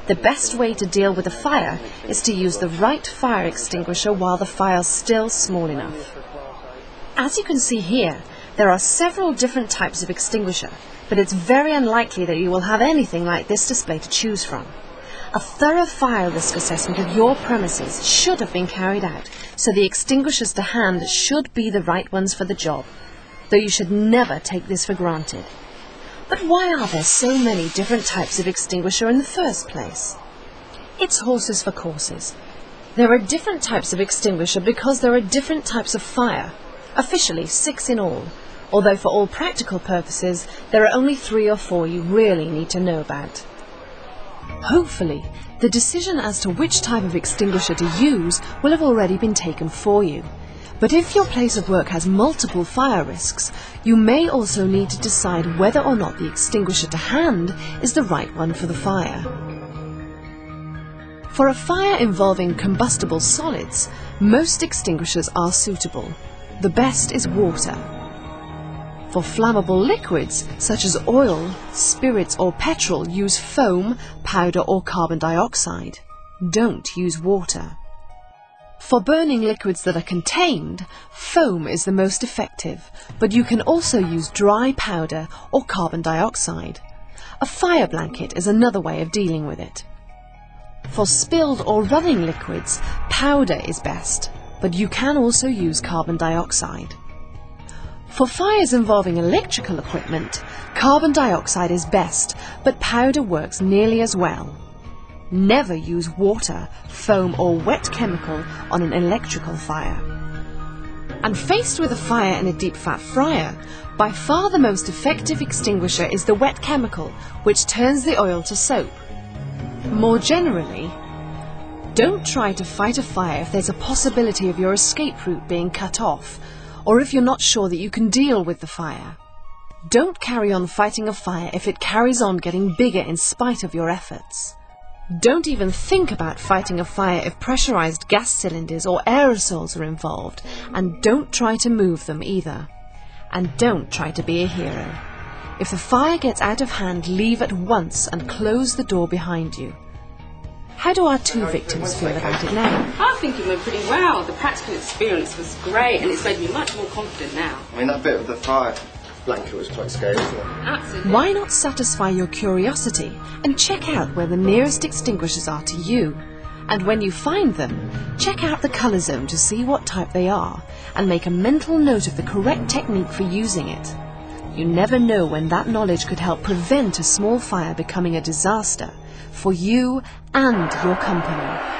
The best way to deal with a fire is to use the right fire extinguisher while the fire's still small enough. As you can see here, there are several different types of extinguisher, but it's very unlikely that you will have anything like this display to choose from. A thorough fire risk assessment of your premises should have been carried out, so the extinguishers to hand should be the right ones for the job, though you should never take this for granted. But why are there so many different types of extinguisher in the first place? It's horses for courses. There are different types of extinguisher because there are different types of fire, officially 6 in all, although for all practical purposes there are only 3 or 4 you really need to know about. Hopefully, the decision as to which type of extinguisher to use will have already been taken for you. But if your place of work has multiple fire risks, you may also need to decide whether or not the extinguisher to hand is the right one for the fire. For a fire involving combustible solids, most extinguishers are suitable. The best is water. For flammable liquids, such as oil, spirits or petrol, use foam, powder or carbon dioxide. Don't use water. For burning liquids that are contained, foam is the most effective, but you can also use dry powder or carbon dioxide. A fire blanket is another way of dealing with it. For spilled or running liquids, powder is best, but you can also use carbon dioxide. For fires involving electrical equipment, carbon dioxide is best, but powder works nearly as well. Never use water, foam or wet chemical on an electrical fire. And faced with a fire in a deep fat fryer, by far the most effective extinguisher is the wet chemical, which turns the oil to soap. More generally, don't try to fight a fire if there's a possibility of your escape route being cut off, or if you're not sure that you can deal with the fire. Don't carry on fighting a fire if it carries on getting bigger in spite of your efforts. Don't even think about fighting a fire if pressurized gas cylinders or aerosols are involved, and don't try to move them either. And don't try to be a hero. If the fire gets out of hand, leave at once and close the door behind you. How do our 2 victims feel about it now? I think it went pretty well. The practical experience was great and it's made me much more confident now. I mean, that bit of the fire blanket was quite scary, wasn't it? Absolutely. Why not satisfy your curiosity and check out where the nearest extinguishers are to you? And when you find them, check out the colour zone to see what type they are and make a mental note of the correct technique for using it. You never know when that knowledge could help prevent a small fire becoming a disaster for you and your company.